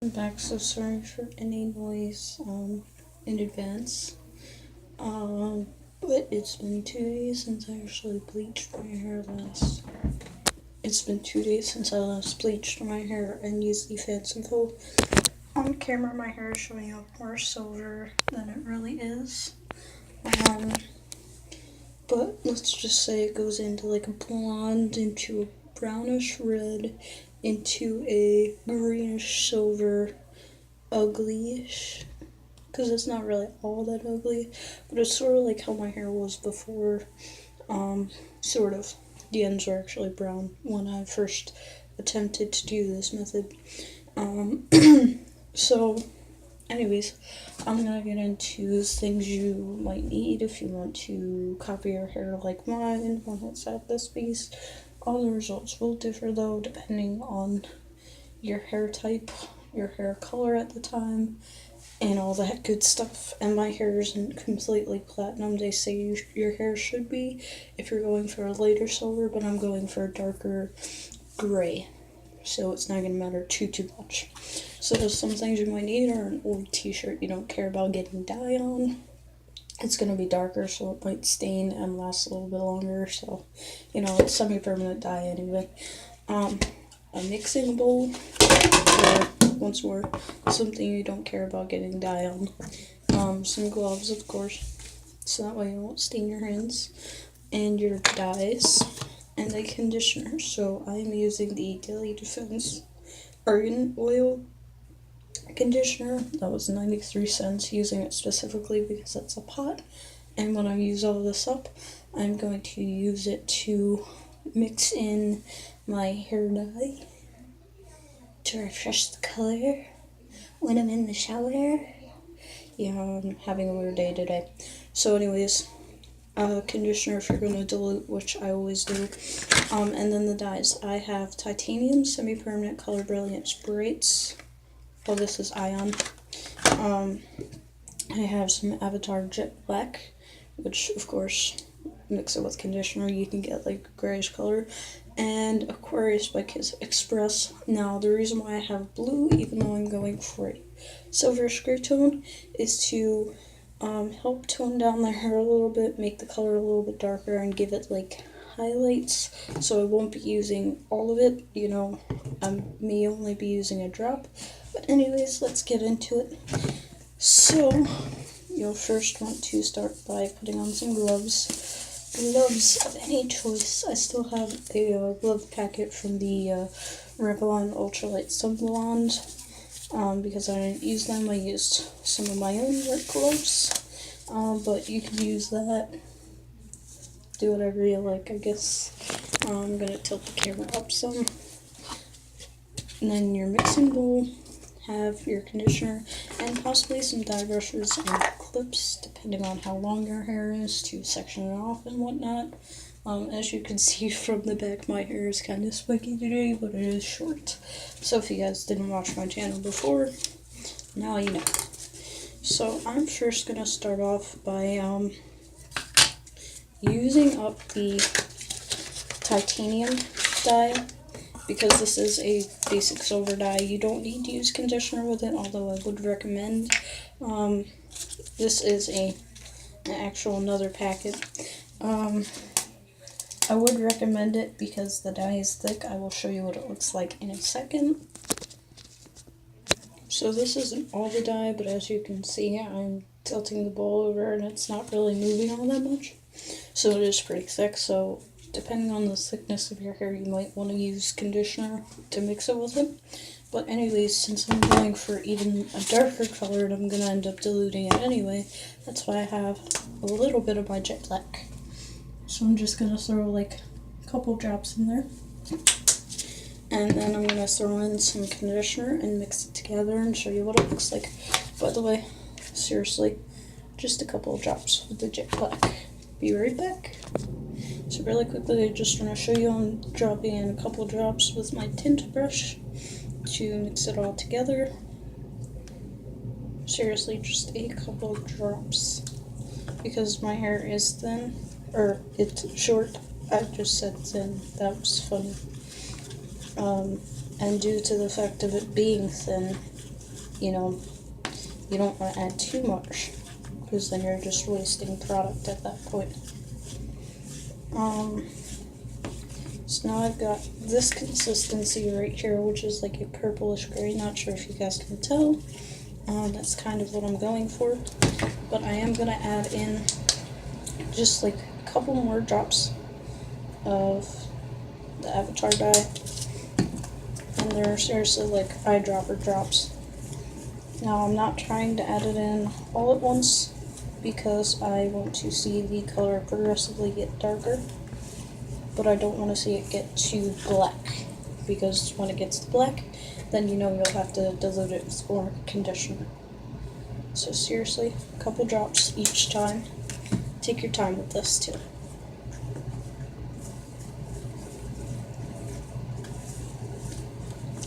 I'm back, so sorry for any noise in advance. But it's been 2 days since I actually bleached my hair last. It's been 2 days since I last bleached my hair and used the fancy fold. On camera, my hair is showing up more silver than it really is. But let's just say it goes into like a blonde, into a brownish red, into a greenish silver, uglyish. Because it's not really all that ugly, but it's sort of like how my hair was before. Sort of. The ends were actually brown when I first attempted to do this method. So, anyways, I'm gonna get into things you might need if you want to copy your hair like mine when it's at this piece. All the results will differ though, depending on your hair type, your hair color at the time, and all that good stuff. And my hair isn't completely platinum. They say your hair should be if you're going for a lighter silver, but I'm going for a darker gray, so it's not gonna matter too much. So there's some things you might need are an old t-shirt you don't care about getting dye on. It's gonna be darker, so it might stain and last a little bit longer, so it's semi-permanent dye anyway. A mixing bowl, or once more, something you don't care about getting dye on. Some gloves, of course, so that way you won't stain your hands, and your dyes, and a conditioner. So I'm using the Daily Defense Argan Oil conditioner. That was 93 cents, using it specifically because it's a pot, and when I use all this up, I'm going to use it to mix in my hair dye to refresh the color when I'm in the shower. Yeah, I'm having a weird day today. So anyways, conditioner if you're going to dilute, which I always do. And then the dyes. I have titanium semi-permanent color brilliance brights. Oh, this is ion. I have some Avatar Jet Black, which of course, mix it with conditioner, you can get like grayish color. And Aquarius by Kiss Express. Now, the reason why I have blue, even though I'm going for a silverish gray tone, is to help tone down the hair a little bit, make the color a little bit darker, and give it like highlights. So I won't be using all of it, I may only be using a drop. But anyways, let's get into it. So, you'll first want to start by putting on some gloves. Gloves of any choice. I still have a glove packet from the Revlon Ultralight Sun Blonde, because I didn't use them. I used some of my own work gloves, but you can use that. Do whatever you like, I guess. I'm gonna tilt the camera up some. And then your mixing bowl, have your conditioner, and possibly some dye brushes and clips, depending on how long your hair is, to section it off and whatnot. As you can see from the back, my hair is kind of spiky today, but it is short. So if you guys didn't watch my channel before, now you know. So I'm first going to start off by using up the titanium dye. Because this is a basic silver dye, you don't need to use conditioner with it, although I would recommend. This is an actual another packet. I would recommend it because the dye is thick. I will show you what it looks like in a second. So this isn't all the dye, but as you can see, I'm tilting the bowl over and it's not really moving all that much. So it is pretty thick, so depending on the thickness of your hair, you might want to use conditioner to mix it with it. But anyways, since I'm going for even a darker color and I'm going to end up diluting it anyway, that's why I have a little bit of my Jet Black. So I'm just going to throw like a couple drops in there. And then I'm going to throw in some conditioner and mix it together and show you what it looks like. By the way, seriously, just a couple of drops with the Jet Black. Be right back. So really quickly, I just want to show you I'm dropping in a couple drops with my tint brush to mix it all together. Seriously, just a couple of drops. Because my hair is thin, or it's short. I just said thin, that was funny. And due to the fact of it being thin, you know, you don't want to add too much, because then you're just wasting product at that point. So now I've got this consistency right here, which is like a purplish gray. Not sure if you guys can tell. That's kind of what I'm going for. But I am going to add in just like a couple more drops of the Avatar dye. And they're seriously like eyedropper drops. Now I'm not trying to add it in all at once, because I want to see the color progressively get darker, but I don't want to see it get too black, because when it gets to black, then you know you'll have to dilute it with more conditioner. So seriously, a couple drops each time. Take your time with this too.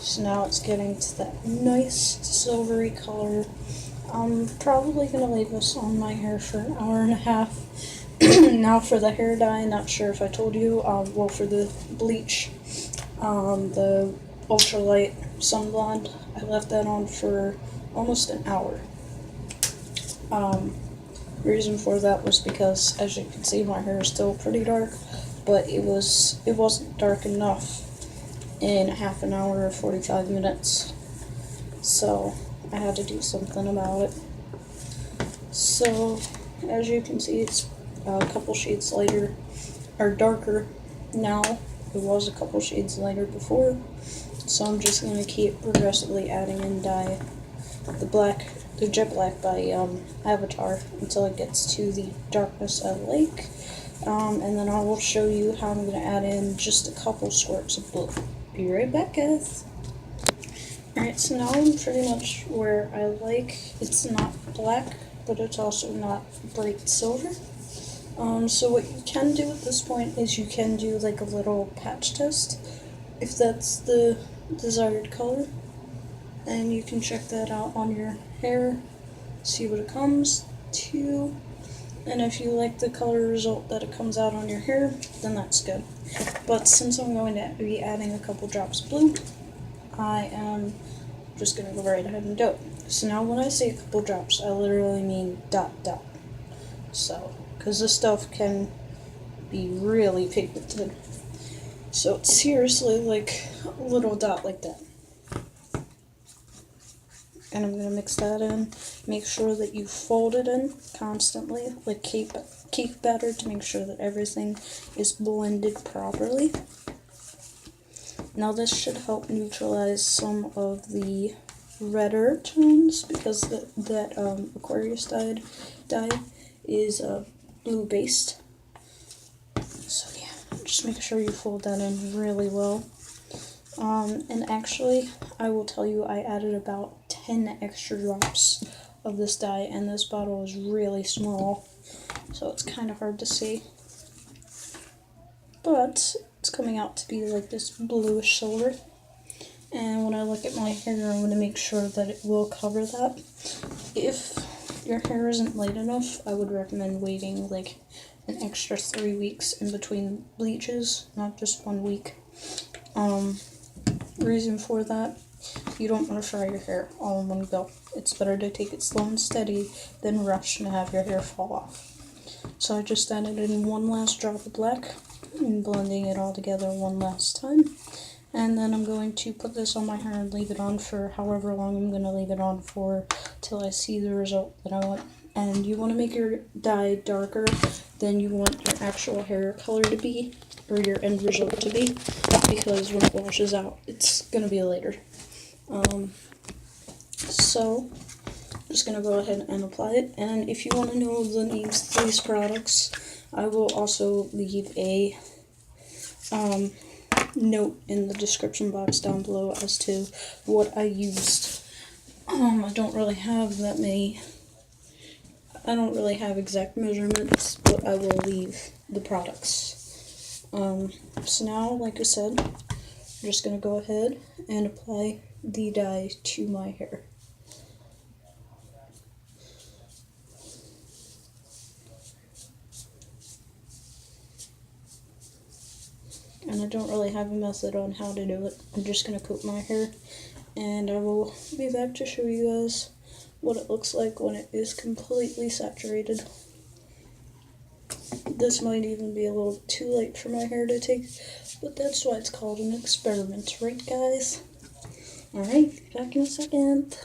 So now it's getting to that nice silvery color. I'm probably going to leave this on my hair for an hour and a half. Now for the hair dye, not sure if I told you, well, for the bleach, the ultralight sun blonde, I left that on for almost an hour. Reason for that was because, as you can see, my hair is still pretty dark, but it wasn't dark enough in half an hour or 45 minutes, so I had to do something about it. So as you can see, it's a couple shades lighter, or darker now. It was a couple shades lighter before, so I'm just going to keep progressively adding in dye, the jet black by Avatar, until it gets to the darkness I like. And then I will show you how I'm going to add in just a couple squirts of blue. Be right back, guys. Alright, so now I'm pretty much where I like. It's not black, but it's also not bright silver. So what you can do at this point is you can do like a little patch test, if that's the desired color. And you can check that out on your hair, see what it comes to. And if you like the color result that it comes out on your hair, then that's good. But since I'm going to be adding a couple drops of blue, I am just going to go right ahead and do it. So now when I say a couple drops, I literally mean dot. So, because this stuff can be really pigmented. So it's seriously like a little dot like that. And I'm going to mix that in. Make sure that you fold it in constantly, like cake batter, to make sure that everything is blended properly. Now this should help neutralize some of the redder tones, because that Aquarius dye is blue based. So yeah, just make sure you fold that in really well. And actually, I will tell you, I added about 10 extra drops of this dye, and this bottle is really small, so it's kind of hard to see. But it's coming out to be like this bluish silver. And when I look at my hair, I'm going to make sure that it will cover that. If your hair isn't light enough, I would recommend waiting like an extra 3 weeks in between bleaches, not just 1 week. Reason for that, you don't want to fry your hair all in one go. It's better to take it slow and steady than rush and have your hair fall off. So I just added in one last drop of black and blending it all together one last time. And then I'm going to put this on my hair and leave it on for however long I'm going to leave it on for, till I see the result that I want. And you want to make your dye darker than you want your actual hair color to be, or your end result to be, because when it washes out, it's going to be later. So I'm just going to go ahead and apply it. And if you want to know the names of these products, I will also leave a note in the description box down below as to what I used. I don't really have that many. I don't really have exact measurements, but I will leave the products. So now, like I said, I'm just going to go ahead and apply the dye to my hair. And I don't really have a method on how to do it. I'm just going to coat my hair and I will be back to show you guys what it looks like when it is completely saturated. This might even be a little too late for my hair to take, but that's why it's called an experiment, right guys? Alright, back in a second.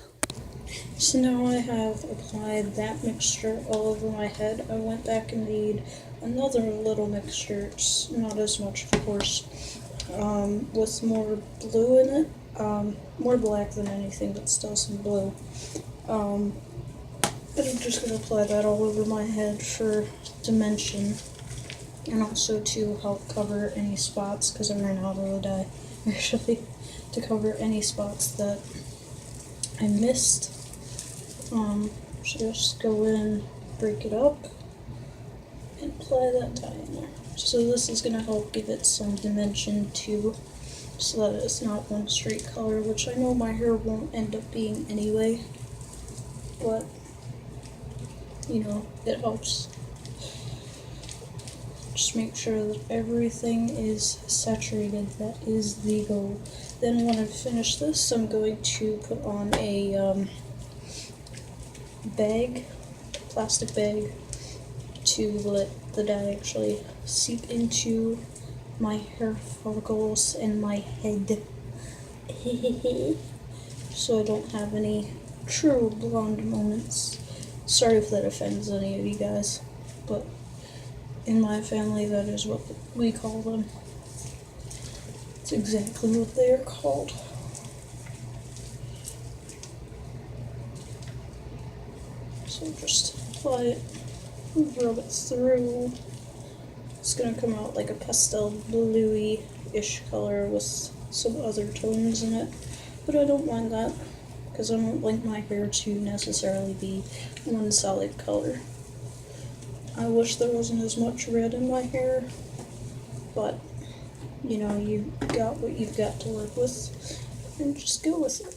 So now I have applied that mixture all over my head. I went back and made another little mixture, it's not as much of course, with more blue in it. More black than anything, but still some blue. But I'm just going to apply that all over my head for dimension, and also to help cover any spots, because I ran out of the dye, actually, to cover any spots that I missed. So just go in, break it up, and apply that dye in there. So this is going to help give it some dimension too, so that it's not one straight color, which I know my hair won't end up being anyway, but you know, it helps. Just make sure that everything is saturated. That is the goal. Then when I finish this, I'm going to put on a bag, plastic bag, to let the dye actually seep into my hair follicles and my head. So I don't have any true blonde moments. Sorry if that offends any of you guys, but in my family that is what we call them. It's exactly what they are called. So just apply it, rub it through. It's gonna come out like a pastel bluey-ish color with some other tones in it, but I don't mind that, because I don't like my hair to necessarily be one solid color. I wish there wasn't as much red in my hair, but you know, you got what you've got to work with, and just go with it.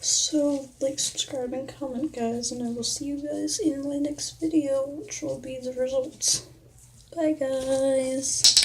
So, like, subscribe, and comment, guys, and I will see you guys in my next video, which will be the results. Bye, guys!